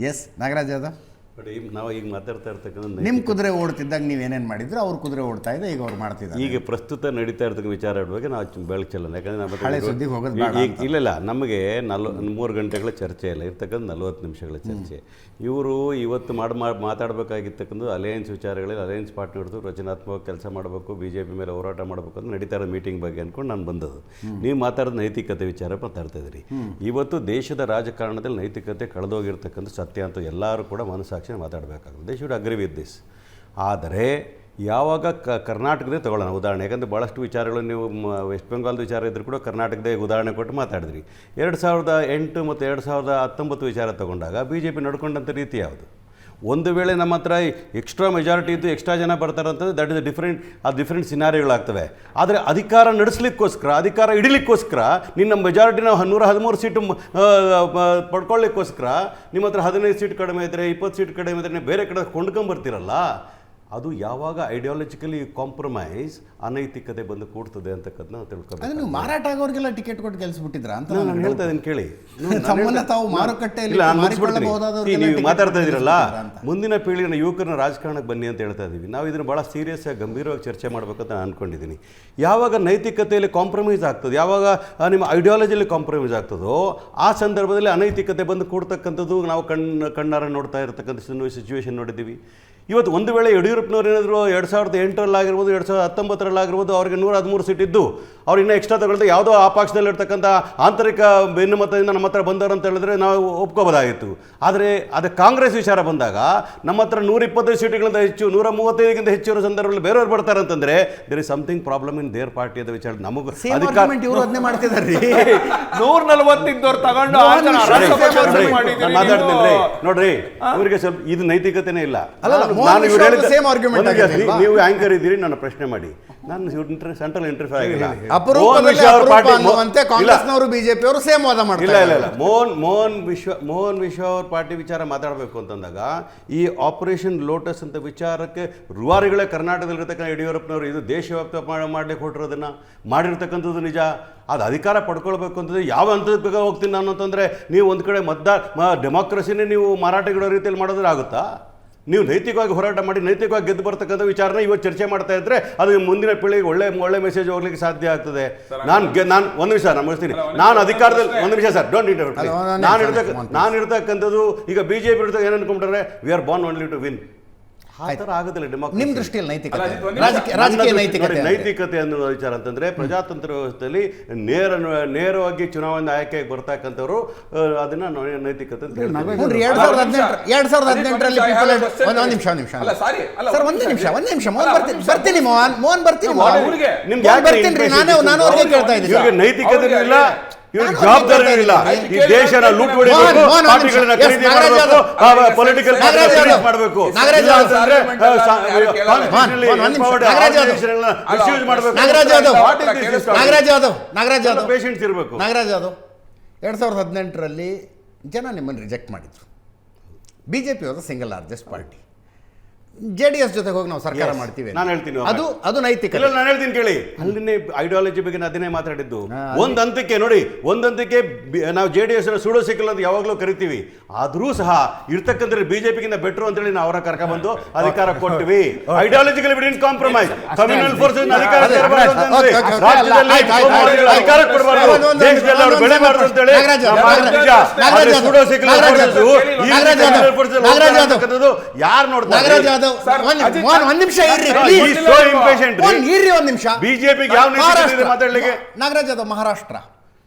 S Nagaraj Yadav, but ನಾವು ಈಗ ಮಾತಾಡ್ತಾ ಇರ್ತಕ್ಕಂಥ ನಿಮ್ಮ ಕುದುರೆ ಓಡ್ತಿದ್ದಾಗ ನೀವೇನೇನು ಮಾಡಿದ್ರು ಅವ್ರ ಕುದುರೆ ಓಡ್ತಾ ಇದೆ, ಈಗ ಅವ್ರು ಮಾಡ್ತಿದ್ದಾರೆ. ಈಗ ಪ್ರಸ್ತುತ ನಡೀತಾ ಇರ್ತಕ್ಕ ವಿಚಾರ ಬಗ್ಗೆ ನಾವು ಬೆಳಕು ಚೆಲ್ಲೋಣ. ಯಾಕಂದರೆ ಹಳೆ ಸುದ್ದಿಗೆ ಹೋಗೋದು ಬೇಡ ಅಂತ. ಇಲ್ಲ ನಮಗೆ 3 ಗಂಟೆಗಳ ಚರ್ಚೆ ಇಲ್ಲ, ಇರ್ತಕ್ಕಂಥ 40 ನಿಮಿಷಗಳ ಚರ್ಚೆ. ಇವರು ಇವತ್ತು ಮಾತಾಡಬೇಕಾಗಿರ್ತಕ್ಕಂಥ ಅಲಯನ್ಸ್ ವಿಚಾರಗಳಲ್ಲಿ ಅಲಯನ್ಸ್ ಪಾರ್ಟ್ನರ್ದು ರಚನಾತ್ಮಕ ಕೆಲಸ ಮಾಡಬೇಕು, BJP ಮೇಲೆ ಹೋರಾಟ ಮಾಡಬೇಕು ಅಂತ ನಡೀತಾ ಇರೋ ಮೀಟಿಂಗ್ ಬಗ್ಗೆ ಅಂದ್ಕೊಂಡು ನಾನು ಬಂದದ್ದು. ನೀವು ಮಾತಾಡೋದು ನೈತಿಕತೆ ವಿಚಾರ ಮಾತಾಡ್ತಾ ಇದ್ದೀರಿ. ಇವತ್ತು ದೇಶದ ರಾಜಕಾರಣದಲ್ಲಿ ನೈತಿಕತೆ ಕಳೆದೋಗಿರ್ತಕ್ಕಂಥ ಸತ್ಯ ಅಂತ ಎಲ್ಲರೂ ಕೂಡ ಮನಸ್ಸಾಕ್ಷಿ ಮಾತಾಡಬೇಕಾಗುತ್ತೆ. They should agree with this. ಆದರೆ ಯಾವಾಗ ಕರ್ನಾಟಕದೇ ತೊಗೊಳ್ಳೋಣ ಉದಾಹರಣೆ, ಯಾಕಂದರೆ ಭಾಳಷ್ಟು ವಿಚಾರಗಳು ನೀವು ವೆಸ್ಟ್ ಬೆಂಗಾಲ್ದ ವಿಚಾರ ಇದ್ದರೂ ಕೂಡ ಕರ್ನಾಟಕದೇ ಉದಾಹರಣೆ ಕೊಟ್ಟು ಮಾತಾಡಿದ್ರಿ. 2008 ಮತ್ತು 2019 ವಿಚಾರ ತೊಗೊಂಡಾಗ BJP ನಡ್ಕೊಂಡಂಥ ರೀತಿ ಯಾವುದು? ಒಂದು ವೇಳೆ ನಮ್ಮ ಹತ್ರ ಎಕ್ಸ್ಟ್ರಾ ಮೆಜಾರಿಟಿ ಇದ್ದು ಎಕ್ಸ್ಟ್ರಾ ಜನ ಬರ್ತಾರಂತಂದರೆ ದಟ್ ಇಸ್ ಡಿಫ್ರೆಂಟ್ ಸಿನಾರಿಗಳಾಗ್ತವೆ. ಆದರೆ ಅಧಿಕಾರ ನಡೆಸಲಿಕ್ಕೋಸ್ಕರ, ಅಧಿಕಾರ ಹಿಡಿಲಿಕ್ಕೋಸ್ಕರ ನಿನ್ನ ಮೆಜಾರಿಟಿನ 113 ಸೀಟು ಪಡ್ಕೊಳ್ಳಿಕ್ಕೋಸ್ಕರ ನಿಮ್ಮ ಹತ್ರ 15 ಸೀಟ್ ಕಡಿಮೆ ಇದ್ದರೆ 20 ಸೀಟ್ ಕಡಿಮೆ ಇದ್ದರೆ ಬೇರೆ ಕಡೆ ಕೊಂಡ್ಕೊಂಬರ್ತೀರಲ್ಲ, ಅದು ಯಾವಾಗ ಐಡಿಯಾಲಜಿಕಲಿ ಕಾಂಪ್ರಮೈಸ್ ಅನೈತಿಕತೆ ಬಂದು ಕೂಡ್ತದೆ ಅಂತಕ್ಕಂಥ ನಾವು ತಿಳ್ಕೊಬೇಕು. ಅದು ನೀವು ಮಾರಾಟ ಆಗೋರಿಗೆಲ್ಲ ಟಿಕೆಟ್ ಕೊಟ್ಟು ಗೆಲ್ಲಿಸ್ಬಿಟ್ಟಿದ್ರ ಅಂತ ನಾನು ಹೇಳ್ತಾ ಇದ್ದೀನಿ ಕೇಳಿ. ತಾವು ಮಾರುಕಟ್ಟೆಯಲ್ಲಿ ನೀವು ಮಾತಾಡ್ತಾ ಇದ್ದೀರಲ್ಲ, ಮುಂದಿನ ಪೀಳಿಗೆನ ಯುವಕರನ್ನ ರಾಜಕಾರಣಕ್ಕೆ ಬನ್ನಿ ಅಂತ ಹೇಳ್ತಾ ಇದ್ದೀವಿ. ನಾವು ಇದನ್ನು ಭಾಳ ಸೀರಿಯಸ್ ಆಗಿ ಗಂಭೀರವಾಗಿ ಚರ್ಚೆ ಮಾಡಬೇಕಂತ ನಾನು ಅಂದ್ಕೊಂಡಿದ್ದೀನಿ. ಯಾವಾಗ ನೈತಿಕತೆಯಲ್ಲಿ ಕಾಂಪ್ರಮೈಸ್ ಆಗ್ತದೆ, ಯಾವಾಗ ನಿಮ್ಮ ಐಡಿಯಾಲಜಿಯಲ್ಲಿ ಕಾಂಪ್ರಮೈಸ್ ಆಗ್ತದೋ ಆ ಸಂದರ್ಭದಲ್ಲಿ ಅನೈತಿಕತೆ ಬಂದು ಕೂಡ್ತಕ್ಕಂಥದ್ದು ನಾವು ಕಣ್ಣಾರ ನೋಡ್ತಾ ಇರತಕ್ಕಂಥ ಸಿಚುವೇಶನ್ ನೋಡಿದ್ದೀವಿ. ಇವತ್ತು ಒಂದು ವೇಳೆ ಯಡಿಯೂರಪ್ಪನವ್ರು ಏನಾದರೂ 2008ರಲ್ಲಾಗಿರ್ಬೋದು 2019ರಲ್ಲಾಗಿರ್ಬೋದು ಅವ್ರಿಗೆ 113 ಸೀಟ್ ಇದ್ದು ಅವ್ರು ಇನ್ನೂ ಎಕ್ಸ್ಟ್ರಾ ತಗೊಳ್ತಾ ಯಾವುದೋ ಆ ಪಕ್ಷದಲ್ಲಿರ್ತಕ್ಕಂಥ ಆಂತರಿಕ ಬೆನ್ನುಮತದಿಂದ ನಮ್ಮ ಹತ್ರ ಬಂದವರು ಅಂತ ಹೇಳಿದ್ರೆ ನಾವು ಒಪ್ಕೋಬೋದಾಗಿತ್ತು. ಆದರೆ ಅದು ಕಾಂಗ್ರೆಸ್ ವಿಚಾರ ಬಂದಾಗ ನಮ್ಮ ಹತ್ರ 125 ಸೀಟುಗಳಿಂದ ಹೆಚ್ಚು 135ಗಿಂತ ಹೆಚ್ಚಿರೋ ಸಂದರ್ಭದಲ್ಲಿ ಬೇರೆಯವ್ರು ಬರ್ತಾರೆ ಅಂತಂದರೆ there is something problem in their party ಅದ ವಿಚಾರ. ನಮಗೂ ಇವರು ಅದನ್ನೇ ಮಾಡ್ತಿದ್ದಾರೆ. 140 ಇದ್ದವ್ರು ತಗೊಂಡು ಮಾತಾಡ್ತೀನಿ ನೋಡ್ರಿ, ಇವರಿಗೆ ಸ್ವಲ್ಪ ಇದು ನೈತಿಕತೆನೇ ಇಲ್ಲ. ನೀವು ಆಂಕರ್ ಇದ್ದೀರಿ, ನನ್ನ ಪ್ರಶ್ನೆ ಮಾಡಿ. ನಾನು ಸೆಂಟ್ರಲ್ ಇಂಟರ್ಫಿಯರ್ ಆಗಿಲ್ಲ. ಬಿಜೆಪಿಯವರು ಸೇಮ್ ವಾದ ಮಾಡ್ತಾರೆ. ಇಲ್ಲ ಮೋಹನ್ ವಿಶ್ವ ಅವ್ರ ಪಾರ್ಟಿ ವಿಚಾರ ಮಾತಾಡಬೇಕು ಅಂತಂದಾಗ ಈ ಆಪರೇಷನ್ ಲೋಟಸ್ ಅಂತ ವಿಚಾರಕ್ಕೆ ರೂವಾರಿಗಳೇ ಕರ್ನಾಟಕದಲ್ಲಿರ್ತಕ್ಕಂಥ ಯಡಿಯೂರಪ್ಪನವರು ಇದು ದೇಶವ್ಯಾಪ್ತ ಮಾಡ್ಲಿಕ್ಕೆ ಹೊರಟಿರೋದನ್ನ ಮಾಡಿರ್ತಕ್ಕಂಥದ್ದು ನಿಜ. ಅದು ಅಧಿಕಾರ ಪಡ್ಕೊಳ್ಬೇಕು ಅಂತಂದರೆ ಯಾವ ಹಂತಕ್ಕೆ ಹೋಗ್ತೀನಿ ನಾನು ಅಂತಂದರೆ ನೀವು ಒಂದು ಕಡೆ ಡೆಮಾಕ್ರಸಿನೇ ನೀವು ಮಾರಾಟಗಿಡೋ ರೀತಿಯಲ್ಲಿ ಮಾಡೋದ್ರೆ ಆಗುತ್ತಾ? ನೀವು ನೈತಿಕವಾಗಿ ಹೋರಾಟ ಮಾಡಿ ನೈತಿಕವಾಗಿ ಗೆದ್ದು ಬರ್ತಕ್ಕಂಥ ವಿಚಾರನ ಇವತ್ತು ಚರ್ಚೆ ಮಾಡ್ತಾ ಇದ್ದರೆ ಅದು ಮುಂದಿನ ಪೀಳಿಗೆ ಒಳ್ಳೆ ಮೆಸೇಜ್ ಹೋಗ್ಲಿಕ್ಕೆ ಸಾಧ್ಯ ಆಗ್ತದೆ. ನಾನು ಒಂದು ನಿಮಿಷ ನಾನು ಮುಗಿಸ್ತೀನಿ. ನಾನು ಅಧಿಕಾರದಲ್ಲಿ ಒಂದು ನಿಮಿಷ ಸರ್, ಡೋಂಟ್ ಇಂಟರ್ಫಿಯರ್. ನಾನು ಇರ್ತಕ್ಕಂಥದ್ದು ಈಗ BJP ಇರ್ತಕ್ಕ ಏನು ಅನ್ಕೊಂಡ್ರೆ we are born only to win. ಆ ಥರ ಆಗೋದಿಲ್ಲ ಡೆಮಾಕ್ರಸಿ. ನಿಮ್ಮ ದೃಷ್ಟಿಯಲ್ಲಿ ನೈತಿಕತೆ ಅನ್ನೋ ವಿಚಾರ ಅಂತಂದರೆ ಪ್ರಜಾತಂತ್ರ ವ್ಯವಸ್ಥೆಯಲ್ಲಿ ನೇರವಾಗಿ ಚುನಾವಣೆ ಆಯ್ಕೆಗೆ ಬರ್ತಕ್ಕಂಥವ್ರು ಅದನ್ನ ನೈತಿಕತೆ ಅಂತ ಹೇಳ್ತಾರೆ. 2018ರಲ್ಲಿ ನೈತಿಕತೆ ಇಲ್ಲ, ಇವ್ರಿಗೆ ಜವಾಬ್ದಾರಿ ಇಲ್ಲ. ಈ ದೇಶನ ಲೂಟ್ ಹೊಡಿಬೇಕು, ಪಾರ್ಟಿಗಳನ್ನ ಖರೀದಿ ಮಾಡಬೇಕು, ಪೊಲಿಟಿಕಲ್ ಮಾಡಬೇಕು, ಪೇಷೆಂಟ್ಸ್ ಇರಬೇಕು. ನಾಗರಾಜ್ ಯಾದವ್ 2018ರಲ್ಲಿ ಜನ ನಿಮ್ಮನ್ನು ರಿಜೆಕ್ಟ್ ಮಾಡಿದ್ರು. BJP was single largest party. JDS ಜೊತೆಗೆ ಹೋಗಿ ನಾವು ಸರ್ಕಾರ ಮಾಡ್ತೀವಿ ನಾನು ಹೇಳ್ತೀನಿ. ಅದು ನೈತಿಕ. ನಾನು ಹೇಳ್ತೀನಿ ಕೇಳಿ, ಅಲ್ಲಿನೇ ಐಡಿಯಾಲಜಿ ಬಗ್ಗೆ ಅದನ್ನೇ ಮಾತಾಡಿದ್ದು. ಒಂದು ಹಂತಕ್ಕೆ ನೋಡಿ, ನಾವು JDS ಸೂಡೋ ಸಿಕ್ಕಲ್ಲ ಅಂತ ಯಾವಾಗಲೂ ಕರಿತೀವಿ. ಆದರೂ ಸಹ ಇರ್ತಕ್ಕಂಥ BJPಗಿಂತ ಬೆಟ್ರು ಅಂತೇಳಿ ನಾವು ಅವರ ಕರ್ಕೊಂಡ್ಬಂದು ಅಧಿಕಾರ ಕೊಟ್ಟಿವಿ. Ideologically we didn't compromise. Communal forces ಅಧಿಕಾರ ಕೊಡಬಾರ್ದು, ದೇಶದಲ್ಲಿ ಅವರು ಬೆಳೆ ಮಾಡ್ತಾರೆ ಅಂತೇಳಿ ಸೂಡೋ ಸಿಕ್ಕಲ್ಲ ಯಾರು ನೋಡ್ತಾರೆ? ಒಂದ್ ನಿಮಿಷ ನಾಗರಾಜ್ ಯಾದವ್ ಮಹಾರಾಷ್ಟ್ರ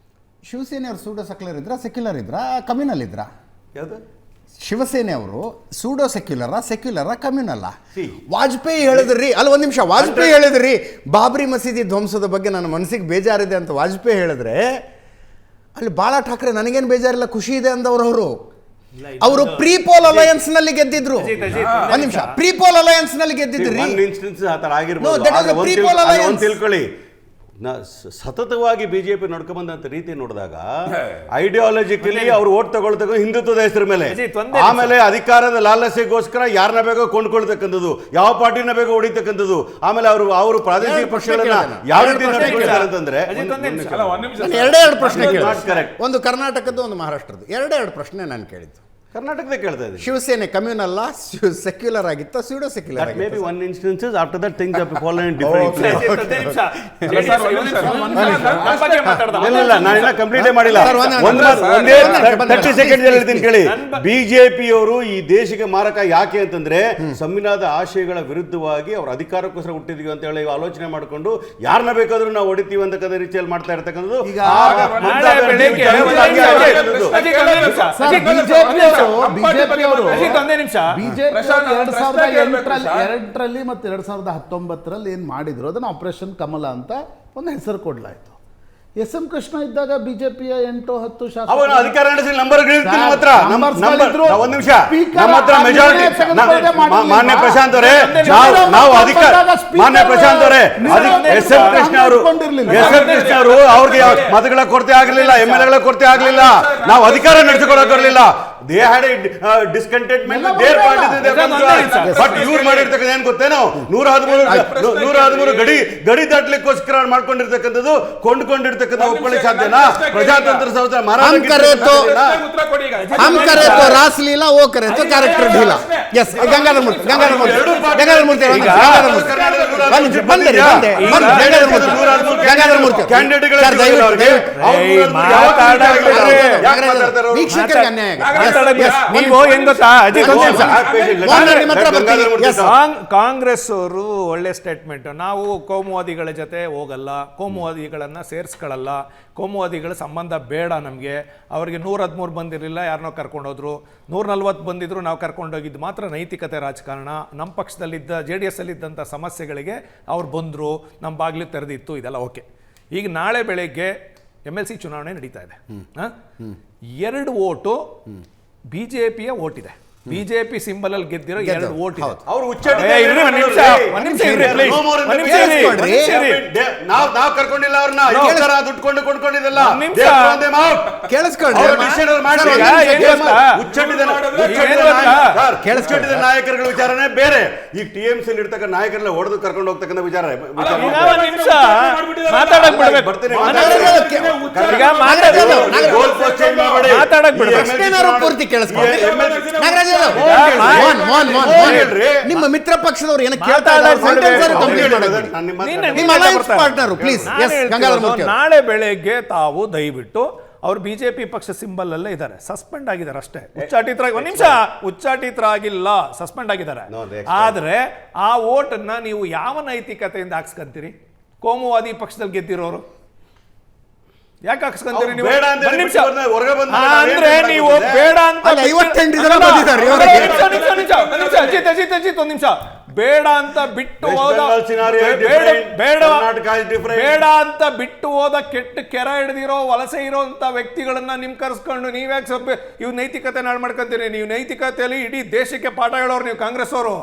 ಶಿವಸೇನೆ ಅವರು ಸೂಡೋ ಸೆಕ್ಯುಲರ್ ಇದ್ರ ಕಮ್ಯುನಲ್ ಇದ್ರ? ಶಿವಸೇನೆ ಅವರು ಸೂಡೋ ಸೆಕ್ಯುಲರ ಕಮ್ಯುನಲ್ಲ? ವಾಜಪೇಯಿ ಹೇಳಿದ್ರಿ ಅಲ್ಲ, ಒಂದ್ ನಿಮಿಷ, ವಾಜಪೇಯಿ ಹೇಳಿದ್ರಿ ಬಾಬ್ರಿ ಮಸೀದಿ ಧ್ವಂಸದ ಬಗ್ಗೆ ನನ್ನ ಮನಸ್ಸಿಗೆ ಬೇಜಾರಿದೆ ಅಂತ ವಾಜಪೇಯಿ ಹೇಳಿದ್ರೆ, ಅಲ್ಲಿ ಬಾಳಾ ಠಾಕ್ರೆ ನನಗೇನು ಬೇಜಾರಿಲ್ಲ ಖುಷಿ ಇದೆ ಅಂದವರು. ಅವರು ಪ್ರೀಪೋಲ್ ಅಲಯನ್ಸ್ ನಲ್ಲಿ ಗೆದ್ದಿದ್ರು. ಒಂದ್ ನಿಮಿಷ, ಪ್ರೀಪೋಲ್ ಅಲಯನ್ಸ್ ನಲ್ಲಿ ಗೆದ್ದಿದ್ರಿ. ತಿಳ್ಕೊಳ್ಳಿ, ಸತತವಾಗಿ BJP ನಡ್ಕೊಂಬಂದಂತ ರೀತಿ ನೋಡಿದಾಗ ಐಡಿಯಾಲಜಿಕಲಿ ಅವ್ರು ಓಟ್ ತಗೊಳ್ತಕ್ಕ ಹಿಂದುತ್ವದ ಹೆಸರ ಮೇಲೆ, ಆಮೇಲೆ ಅಧಿಕಾರದ ಲಾಲಸೆಗೋಸ್ಕರ ಯಾರನ್ನ ಬೇಕೋ ಕೊಂಡ್ಕೊಳ್ತಕ್ಕಂಥದ್ದು, ಯಾವ ಪಾರ್ಟಿನ ಬೇಕೋ ಹೊಡಿತಕ್ಕಂಥದ್ದು, ಆಮೇಲೆ ಅವರು ಪ್ರಾದೇಶಿಕ ಪಕ್ಷಗಳನ್ನ ಯಾವ ರೀತಿ ನಡೆಸ್ಕೊಳ್ತಾರೆ ಅಂತಂದ್ರೆ ಎರಡೆರಡು ಪ್ರಶ್ನೆ ಕೇಳಿ, ಒಂದು ಕರ್ನಾಟಕದ್ದು ಒಂದು ಮಹಾರಾಷ್ಟ್ರದ್ದು, ಎರಡೆರಡು ಪ್ರಶ್ನೆ ನಾನು ಕೇಳಿದ್ದು. ಕರ್ನಾಟಕದಾಗ ಕೇಳ್ತಾ ಇದ್ದೀನಿ. ಶಿವಸೇನೆ ಕಮ್ಯುನಲ್ಲ, ಸೆಕ್ಯುಲರ್ ಆಗಿತ್ತ, pseudo secular That may be ಆಗಿತ್ತ? one instances. After that, things have fallen in different Okay. places. ಇಲ್ಲ, ನಾನಿನ್ನ ಕಂಪ್ಲೀಟೇ ಮಾಡಿಲ್ಲ. ಸರ್, ಒಂದೇ 30 ಸೆಕೆಂಡ್ ಹೇಳ್ತೀನಿ ಕೇಳಿ. ಬಿಜೆಪಿಯವರು ಈ ದೇಶಕ್ಕೆ ಮಾರಕ ಯಾಕೆ ಅಂತಂದ್ರೆ ಸಂವಿಧಾನದ ಆಶಯಗಳ ವಿರುದ್ಧವಾಗಿ ಅವ್ರ ಅಧಿಕಾರಕ್ಕೋಸ್ಕರ ಹುಟ್ಟಿದ್ವಿ ಅಂತ ಹೇಳಿ ಆಲೋಚನೆ ಮಾಡಿಕೊಂಡು ಯಾರನ್ನ ಬೇಕಾದ್ರೂ ನಾವು ಹೊಡಿತೀವಿ ಅಂತಕ್ಕಂಥ ರೀತಿಯಲ್ಲಿ ಮಾಡ್ತಾ ಇರ್ತಕ್ಕಂಥದ್ದು. ಎರಡರಲ್ಲಿ ಮತ್ತು 2019 ಏನ್ ಮಾಡಿದ್ರು ಅದನ್ನ ಆಪರೇಷನ್ ಕಮಲ ಅಂತ ಒಂದು ಹೆಸರು ಕೊಡ್ಲಾಯ್ತು. ಎಸ್ ಎಂ ಕೃಷ್ಣ ಇದ್ದಾಗ ಬಿಜೆಪಿಯ 8-10 ಅವನ ಅಧಿಕಾರ ನಡೆಸಿ ನಂಬರ್ ಒಂದ್ ನಿಮಿಷ, Speaker ನಮ್ಮ ಹತ್ರ ಮೆಜಾರಿಟಿ. ಮಾನ್ಯ ಪ್ರಶಾಂತ್ ಅವರೇ, ನಾವು ಅಧಿಕಾರ, ಮಾನ್ಯ ಪ್ರಶಾಂತ್ ಅವರೇ, ಎಸ್ ಎಂ ಕೃಷ್ಣ ಅವರು ಅವ್ರಿಗೆ ಮತಗಳ ಕೊರತೆ ಆಗಲಿಲ್ಲ, MLA ಗಳ ಕೊರತೆ ಆಗಲಿಲ್ಲ, ನಾವು ಅಧಿಕಾರ ನಡೆಸಿಕೊಳ್ಳಕ್ ಬರಲಿಲ್ಲ. They had a discontentment with their party. But ಇವ್ರು ಮಾಡಿರ್ತಕ್ಕಂಥ ಏನ್ ಗೊತ್ತೇನೋ, 113 ಗಡಿ ದಾಟ್ಲಿಕ್ಕೋಸ್ಕರ ಮಾಡ್ಕೊಂಡಿರ್ತಕ್ಕಂಥದ್ದು, ಕೊಂಡ್ಕೊಂಡಿರ್ತಕ್ಕಂಥ ಒಪ್ಕೊಳ್ಳಿ ಸಾಧ್ಯನಾ? ಪ್ರಜಾತಂತ್ರ ಸಂಸ್ಥೆ हम करे तो रास लीला, वो करे तो कैरेक्टर ढीला. यस, गंगाधर मूर्ति ವೀಕ್ಷಕರಿಗೆ ಅನ್ಯಾಯ. ನೀವು ಹೆಂಗ್ ಗೊತ್ತಾ ಅಜಿತ್, ಕಾಂಗ್ರೆಸ್ ಅವರು ಒಳ್ಳೆ ಸ್ಟೇಟ್ಮೆಂಟ್, ನಾವು ಕೋಮುವಾದಿಗಳ ಜೊತೆ ಹೋಗಲ್ಲ, ಕೋಮುವಾದಿಗಳನ್ನ ಸೇರಿಸ್ಕೊಳ್ಳಲ್ಲ, ಕೋಮುವಾದಿಗಳ ಸಂಬಂಧ ಬೇಡ ನಮಗೆ. ಅವ್ರಿಗೆ 113 ಬಂದಿರಲಿಲ್ಲ, ಯಾರನ್ನೋ ಕರ್ಕೊಂಡೋದ್ರು, 140 ಬಂದಿದ್ರು, ನಾವು ಕರ್ಕೊಂಡೋಗಿದ್ದು ಮಾತ್ರ ನೈತಿಕತೆ ರಾಜಕಾರಣ. ನಮ್ಮ ಪಕ್ಷದಲ್ಲಿದ್ದ JDS ಅಲ್ಲಿದ್ದಂಥ ಸಮಸ್ಯೆಗಳಿಗೆ ಅವ್ರು ಬಂದರು, ನಮ್ಮ ಬಾಗಿಲು ತೆರೆದಿತ್ತು, ಇದೆಲ್ಲ ಓಕೆ. ಈಗ ನಾಳೆ ಬೆಳಗ್ಗೆ MLC ಚುನಾವಣೆ ನಡೀತಾ ಇದೆ. 2 ವೋಟು ಬಿಜೆಪಿಯ ಓಟ್ ಇದೆ. ಬಿಜೆಪಿ ಸಿಂಬಲ್ ಅಲ್ಲಿ ಗೆದ್ದಿರೋ 2 ವೋಟ್ ಇದೆ. ಅವರು ನಾವು ಕರ್ಕೊಂಡಿಲ್ಲ ಅವ್ರನ್ನ, ದುಡ್ಡು ಕೊಂಡ್ಕೊಂಡಿದ್ದಲ್ಲ. ಉಚ್ಚಟ್ಟಿದ ನಾಯಕರುಗಳ ವಿಚಾರನೇ ಬೇರೆ. ಈಗ TMC ಇರ್ತಕ್ಕ ನಾಯಕರೆಲ್ಲ ಹೊಡೆದು ಕರ್ಕೊಂಡು ಹೋಗ್ತಕ್ಕಂಥ ವಿಚಾರ. ಪೂರ್ತಿ ಕೇಳಿಸ್ಕೊಳ್ಳಿ. ನಿಮ್ಮ ಮಿತ್ರ ಪಕ್ಷದವರು ಏನಕ್ಕೆ ನಾಳೆ ಬೆಳಗ್ಗೆ ತಾವು ದಯವಿಟ್ಟು ಅವ್ರು ಬಿಜೆಪಿ ಪಕ್ಷ ಸಿಂಬಲ್ ಅಲ್ಲೇ ಇದ್ದಾರೆ, ಸಸ್ಪೆಂಡ್ ಆಗಿದ್ದಾರೆ ಅಷ್ಟೇ. ಉಚ್ಚಾಟಿತರಾಗಿಲ್ಲ, ಸಸ್ಪೆಂಡ್ ಆಗಿದ್ದಾರೆ. ಆದ್ರೆ ಆ ವೋಟನ್ನ ನೀವು ಯಾವ ನೈತಿಕತೆಯಿಂದ ಹಾಕ್ಸ್ಕೊಂತೀರಿ? ಕೋಮುವಾದಿ ಪಕ್ಷದಲ್ಲಿ ಗೆದ್ದಿರೋರು ಯಾಕೆ ಹಾಕ್ಸ್ಕೊಂತೀರಿ ನೀವು? ಅಂದ್ರೆ ನೀವು ಬೇಡ ಅಂತ ಅಜಿತ್ ಒಂದ್ ನಿಮಿಷ, ಬೇಡ ಅಂತ ಬಿಟ್ಟು ಹೋದ ಕೆಟ್ಟ ಕೆರ ಹಿಡಿದಿರೋ ವಲಸೆ ಇರೋಂತ ವ್ಯಕ್ತಿಗಳನ್ನ ನಿಮ್ ಕರ್ಸ್ಕೊಂಡು ನೀವ್ಯಾಕೆ ಸ್ವಲ್ಪ ಇವ್ ನೈತಿಕತೆ ನಾಳು ಮಾಡ್ಕೊಂತೀರಿ? ನೀವು ನೈತಿಕತೆಯಲ್ಲಿ ಇಡೀ ದೇಶಕ್ಕೆ ಪಾಠ ಹೇಳೋರು ನೀವು ಕಾಂಗ್ರೆಸ್ ಅವರು.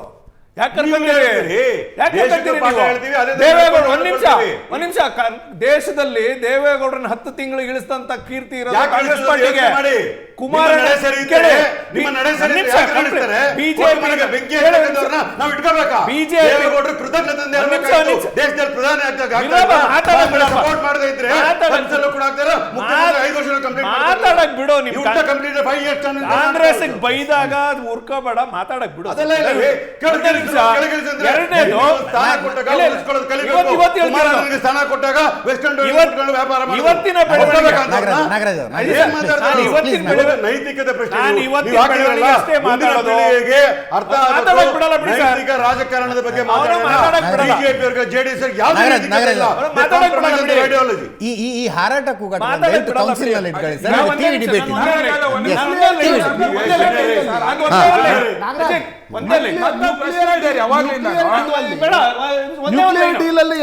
ದೇಶದಲ್ಲಿ ದೇವೇಗೌಡರನ್ನ 10 ತಿಂಗಳು ಇಳಿಸಿದಂತ ಕೀರ್ತಿ ಇರೋದು ಕಾಂಗ್ರೆಸ್ ಪಾರ್ಟಿಗೆ. ಮಾತಾಡಕ್ ಬಿಡೋ, ನೀವು ಕಾಂಗ್ರೆಸ್ ಬೈದಾಗ ಉರ್ಕೋಬೇಡ, ಮಾತಾಡಕ್ ಬಿಡು. ಇವತ್ತಿನ ನೈತಿಕತೆ ಪ್ರಶ್ನೆ, ರಾಜಕಾರಣದ ಬಗ್ಗೆ ಈ ಹಾರಾಟ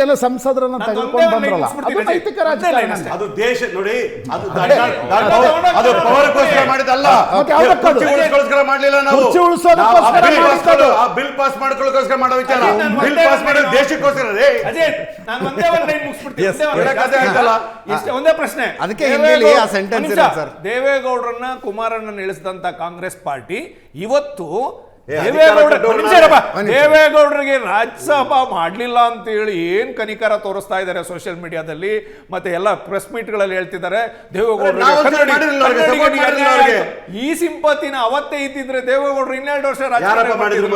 ಏನೋ ಸಂಸದರನ್ನ ತೆಗೆದುಕೊಂಡು ಬಂದ್ರಲ್ಲ, ಅದು ನೈತಿಕ ರಾಜಕಾರಣ. ಅದು ದೇಶ ನೋಡಿ, ಅದು ಪವರ್ಗೋಸ್ಕರ ಮಾಡಿದಲ್ಲ, ಉಳಿಸ್ಕೊಳ್ಳೋಸ್ಕರ ಮಾಡಲಿಲ್ಲ. ನಾವು ಬಿಲ್ ಪಾಸ್ ಮಾಡ್ಕೊಳ್ಳೋಸ್ಕರ ಮಾಡೋ ವಿಚಾರ, ಬಿಲ್ ಪಾಸ್ ಮಾಡೋದು ದೇಶಕ್ಕೋಸ್ಕರ. ಒಂದೇ ಪ್ರಶ್ನೆ, ಅದಕ್ಕೆ ದೇವೇಗೌಡರನ್ನ ಕುಮಾರಣ್ಣ ಇಳಿಸಿದಂತ ಕಾಂಗ್ರೆಸ್ ಪಾರ್ಟಿ ಇವತ್ತು ದೇವೇಗೌಡರಿಗೆ ರಾಜ್ಯಸಭಾ ಮಾಡ್ಲಿಲ್ಲ ಅಂತ ಹೇಳಿ ಏನ್ ಕನಿಕರ ತೋರಿಸ್ತಾ ಇದ್ದಾರೆ ಸೋಷಿಯಲ್ ಮೀಡಿಯಾದಲ್ಲಿ, ಮತ್ತೆ ಎಲ್ಲ ಪ್ರೆಸ್ ಮೀಟ್ ಗಳಲ್ಲಿ ಹೇಳ್ತಿದ್ದಾರೆ ದೇವೇಗೌಡರಿಗೆ ಈ ಸಿಂಪತಿನ ಅವತ್ತೇ ಇದ್ದಿದ್ರೆ ದೇವೇಗೌಡರು 12 ವರ್ಷ ರಾಜಕಾರಣ ಮಾಡಿದ್ರು.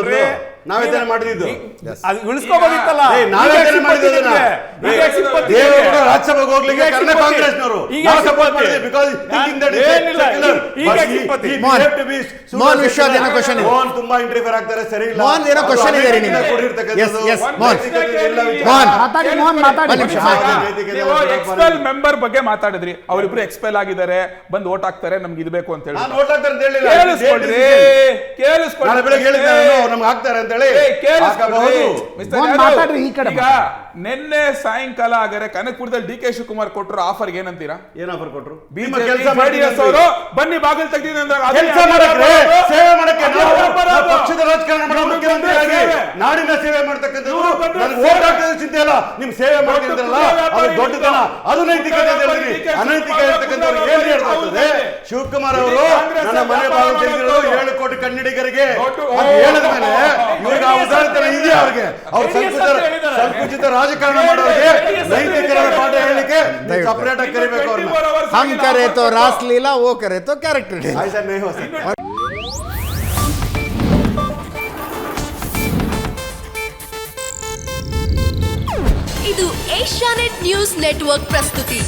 ಅದು ಉಳಿಸ್ಕೋಬೋದಿತ್ತಲ್ಲ. ರಾಜ್ಯಸಭೆಗೆ ಹೋಗ್ಲಿಕ್ಕೆ ಕಾರಣ ಕಾಂಗ್ರೆಸ್ನವರು. ಮೋಹನ್ ವಿಶ್ವ ಏನೋ ಕ್ವಶನ್ ಇದೆ. ಮೋಹನ್ ತುಂಬಾ ಇಂಟರ್ಫಿಯರ್ ಆಗ್ತಾರೆ, ಸರಿ ಇಲ್ಲ. ಮೋಹನ್ ಏನೋ ಕ್ವಶನ್ ಇದೆ ರೀ ನಿಮಗೆ. ಎಕ್ಸ್ಪೆಲ್ ಮೆಂಬರ್ ಬಗ್ಗೆ ಮಾತಾಡಿದ್ರಿ, ಅವರಿಬ್ರು ಎಕ್ಸ್ಪೆಲ್ ಆಗಿದ್ದಾರೆ, ಬಂದು ಓಟ್ ಹಾಕ್ತಾರೆ, ನಮ್ಗೆ ಇದು ಬೇಕು ಅಂತ ಹೇಳಿ. ಈಗ ನಿನ್ನೆ ಸಾಯಂಕಾಲ ಆಗರೆ ಕನಕಪುರದಲ್ಲಿ ಡಿ ಕೆ ಶಿವಕುಮಾರ್ ಕೊಟ್ಟರು ಆಫರ್ ಏನಂತೀರಾ? ಏನ್ ಆಫರ್ ಕೊಟ್ರು? ಜೆಡಿಎಸ್ ಅವರು ಬನ್ನಿ ಬಾಗಿಲು ತೆಗ್ದಿದೆ ಅಂದ್ರೆ ಸೇವೆ ಮಾಡಕ್ಕೆ ಪಕ್ಷದ ರಾಜಕಾರಣ ಮಾಡೋ ಮುಖ್ಯಮಂತ್ರಿಯಾಗಿ ನಾಡಿನ ಸೇವೆ ಮಾಡ್ತಕ್ಕಂಥದ್ದು ನನಗೆ ಓಟ್ ಹಾಕೋದು ಚಿಂತೆ ಅಲ್ಲ. ನಿಮ್ ಸೇವೆ ಮಾಡ್ತಿದ್ರಲ್ಲ ಅದು ದೊಡ್ಡತನ, ಅದು ನೈತಿಕತೆ. ಅನೈತಿಕ ಇರ್ತಕ್ಕಂಥವ್ರು ಏನ್ ಹೇಳ್ತಾಗ್ತದೆ? ಶಿವಕುಮಾರ್ ಅವರು ನನ್ನ ಮನೆ ಬಾಗಿಲು ತೆಗೆದಿರೋದು 7 ಕೋಟಿ ಕನ್ನಡಿಗರಿಗೆ ಹೇಳಿದ ಮೇಲೆ ಇವ್ರಿಗೆ ಆ ಉದಾಹರಣೆ ಇದೆಯಾ? ಅವ್ರಿಗೆ ಅವ್ರು ಸಂಕುಚಿತ ರಾಜಕಾರಣ ಮಾಡೋರಿಗೆ ನೈತಿಕರ ಪಾಠ ಹೇಳಿಕೆ ಸಪರೇಟ್ ಆಗಿ ಕರಿಬೇಕು ಅವ್ರನ್ನ. हम करे तो रासलीला, वो करे तो कैरेक्टर डे. ಇದು ಏಷ್ಯಾನೆಟ್ ನ್ಯೂಸ್ ನೆಟ್ವರ್ಕ್ ಪ್ರಸ್ತುತಿ.